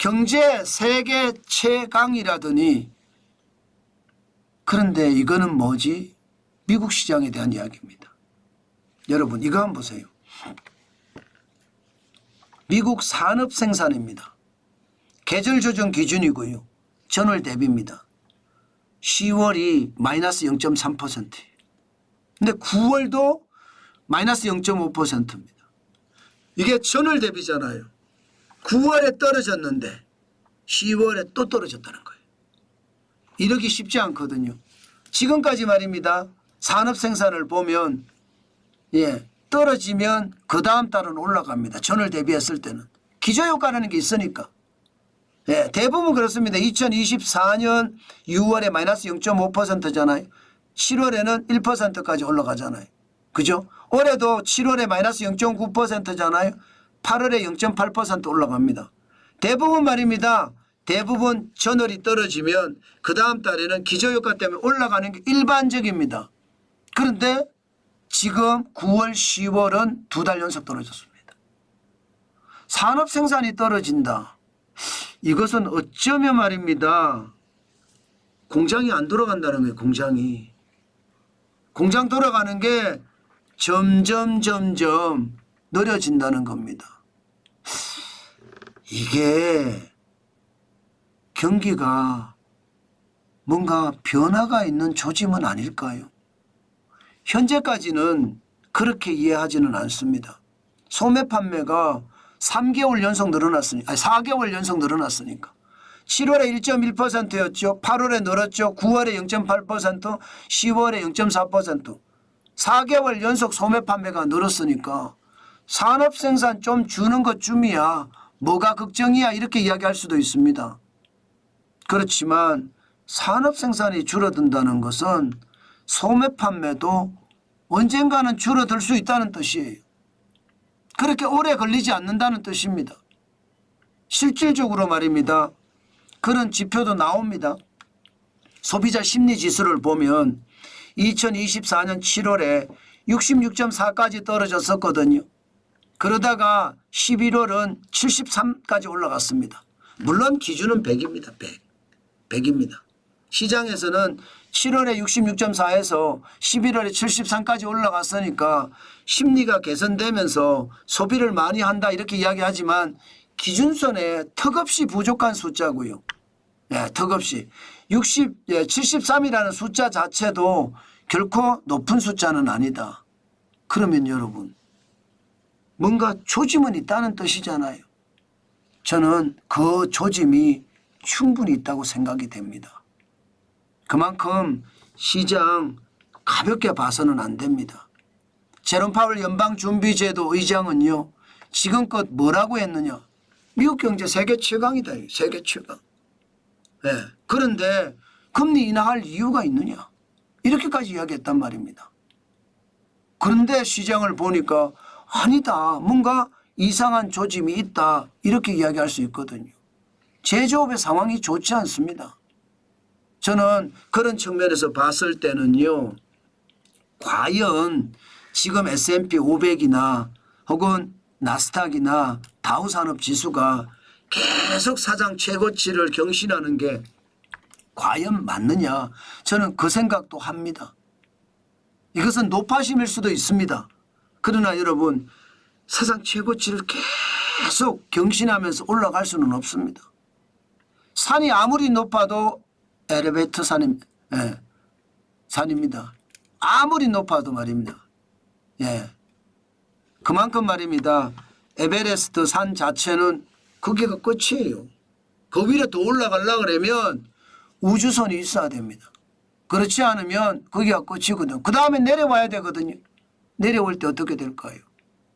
경제 세계 최강이라더니 그런데 이거는 뭐지? 미국 시장에 대한 이야기입니다. 여러분 이거 한번 보세요. 미국 산업 생산입니다. 계절 조정 기준이고요. 전월 대비입니다. 10월이 마이너스 0.3%. 근데 9월도 마이너스 0.5%입니다. 이게 전월 대비잖아요. 9월에 떨어졌는데 10월에 또 떨어졌다는 거예요. 이러기 쉽지 않거든요. 지금까지 말입니다. 산업 생산을 보면 떨어지면 그 다음 달은 올라갑니다. 전월 대비했을 때는. 기저효과라는 게 있으니까. 대부분 그렇습니다. 2024년 6월에 마이너스 0.5%잖아요. 7월에는 1%까지 올라가잖아요. 그죠? 올해도 7월에 마이너스 0.9%잖아요. 8월에 0.8% 올라갑니다. 대부분 말입니다. 대부분 전월이 떨어지면 그 다음 달에는 기저효과 때문에 올라가는 게 일반적입니다. 그런데 지금 9월, 10월은 2달 연속 떨어졌습니다. 산업 생산이 떨어진다. 이것은 어쩌면 말입니다. 공장이 안 돌아간다는 거예요. 공장 돌아가는 게 점점 느려진다는 겁니다. 이게 경기가 뭔가 변화가 있는 조짐은 아닐까요? 현재까지는 그렇게 이해하지는 않습니다. 소매 판매가 3개월 연속 늘어났으니까, 4개월 연속 늘어났으니까. 7월에 1.1%였죠. 8월에 늘었죠. 9월에 0.8%, 10월에 0.4%. 4개월 연속 소매 판매가 늘었으니까 산업 생산 좀 주는 것쯤이야. 뭐가 걱정이야 이렇게 이야기할 수도 있습니다. 그렇지만 산업 생산이 줄어든다는 것은 소매 판매도 언젠가는 줄어들 수 있다는 뜻이에요. 그렇게 오래 걸리지 않는다는 뜻입니다. 실질적으로 말입니다. 그런 지표도 나옵니다. 소비자 심리지수를 보면 2024년 7월에 66.4까지 떨어졌었거든요. 그러다가 11월은 73까지 올라갔습니다. 물론 기준은 100입니다. 100입니다. 시장에서는 7월에 66.4에서 11월에 73까지 올라갔으니까 심리가 개선되면서 소비를 많이 한다 이렇게 이야기하지만 기준선에 턱없이 부족한 숫자고요. 턱없이 73이라는 숫자 자체도 결코 높은 숫자는 아니다. 그러면 여러분 뭔가 조짐은 있다는 뜻이잖아요. 저는 그 조짐이 충분히 있다고 생각이 됩니다. 그만큼 시장 가볍게 봐서는 안 됩니다. 제롬 파월 연방준비제도 의장은요. 지금껏 뭐라고 했느냐. 미국 경제 세계 최강이다. 세계 최강. 그런데 금리 인하할 이유가 있느냐. 이렇게까지 이야기했단 말입니다. 그런데 시장을 보니까 아니다. 뭔가 이상한 조짐이 있다. 이렇게 이야기할 수 있거든요. 제조업의 상황이 좋지 않습니다. 저는 그런 측면에서 봤을 때는요. 과연 지금 S&P 500이나 혹은 나스닥이나 다우산업지수가 계속 사상 최고치를 경신하는 게 과연 맞느냐. 저는 그 생각도 합니다. 이것은 노파심일 수도 있습니다. 그러나 여러분 사상 최고치를 계속 경신하면서 올라갈 수는 없습니다. 산이 아무리 높아도 엘리베이터 산입니다. 아무리 높아도 말입니다. 그만큼 말입니다. 에베레스트 산 자체는 거기가 끝이에요. 그 위로 더 올라가려고 그러면 우주선이 있어야 됩니다. 그렇지 않으면 거기가 끝이거든요. 그 다음에 내려와야 되거든요. 내려올 때 어떻게 될까요?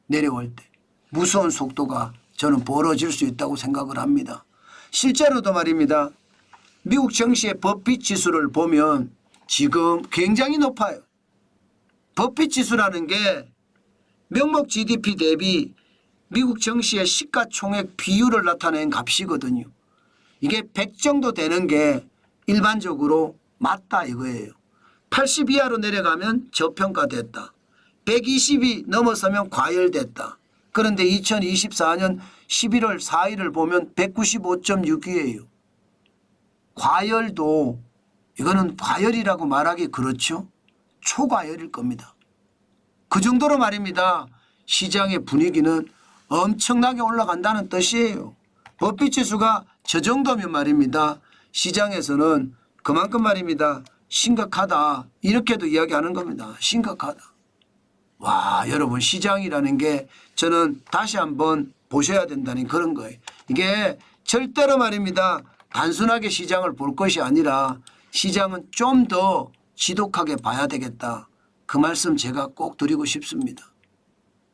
내려올 때 무서운 속도가 저는 벌어질 수 있다고 생각을 합니다. 실제로도 말입니다. 미국 증시의 버핏 지수를 보면 지금 굉장히 높아요. 버핏 지수라는 게 명목 GDP 대비 미국 증시의 시가총액 비율을 나타낸 값이거든요. 이게 100 정도 되는 게 일반적으로 맞다 이거예요. 80 이하로 내려가면 저평가됐다. 120이 넘어서면 과열됐다. 그런데 2024년 11월 4일을 보면 195.6위예요. 과열도 이거는 과열이라고 말하기 그렇죠. 초과열일 겁니다. 그 정도로 말입니다. 시장의 분위기는 엄청나게 올라간다는 뜻이에요. 법비지수가 저 정도면 말입니다. 시장에서는 그만큼 말입니다. 심각하다 이렇게도 이야기하는 겁니다. 심각하다. 와 여러분 시장이라는 게 저는 다시 한번 보셔야 된다는 그런 거예요. 이게 절대로 말입니다. 단순하게 시장을 볼 것이 아니라 시장은 좀 더 지독하게 봐야 되겠다. 그 말씀 제가 꼭 드리고 싶습니다.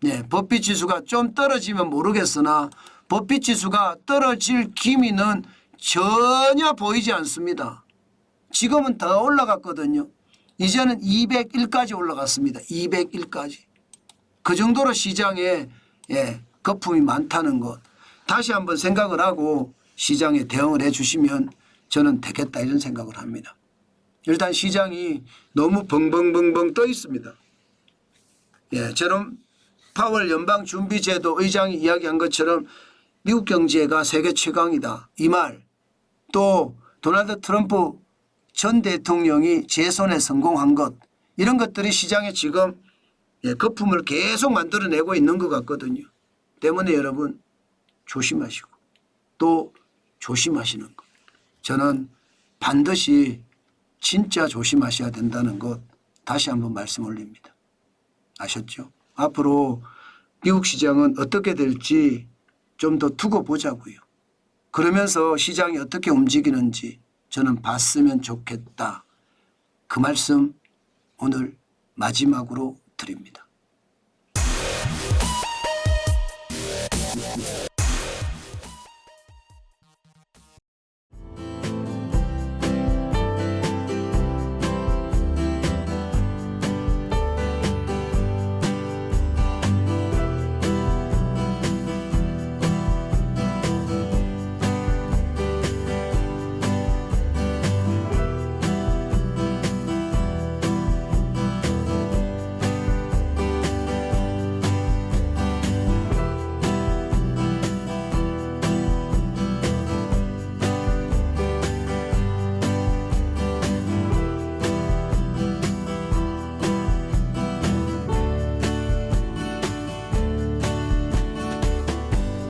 네, 법비지수가 좀 떨어지면 모르겠으나 법비지수가 떨어질 기미는 전혀 보이지 않습니다. 지금은 더 올라갔거든요. 이제는 201까지 올라갔습니다. 201까지. 그 정도로 시장에 거품이 많다는 것. 다시 한번 생각을 하고 시장에 대응을 해 주시면 저는 되겠다 이런 생각을 합니다. 일단 시장이 너무 벙벙벙벙 떠 있습니다. 제롬 파월 연방준비제도 의장이 이야기한 것처럼 미국 경제가 세계 최강이다. 이 말. 또 도널드 트럼프 전 대통령이 재선에 성공한 것. 이런 것들이 시장에 지금 거품을 계속 만들어내고 있는 것 같거든요. 때문에 여러분 조심하시고 또 조심하시는 것. 저는 반드시 진짜 조심하셔야 된다는 것 다시 한번 말씀 올립니다. 아셨죠? 앞으로 미국 시장은 어떻게 될지 좀 더 두고 보자고요. 그러면서 시장이 어떻게 움직이는지 저는 봤으면 좋겠다. 그 말씀 오늘 마지막으로 드립니다.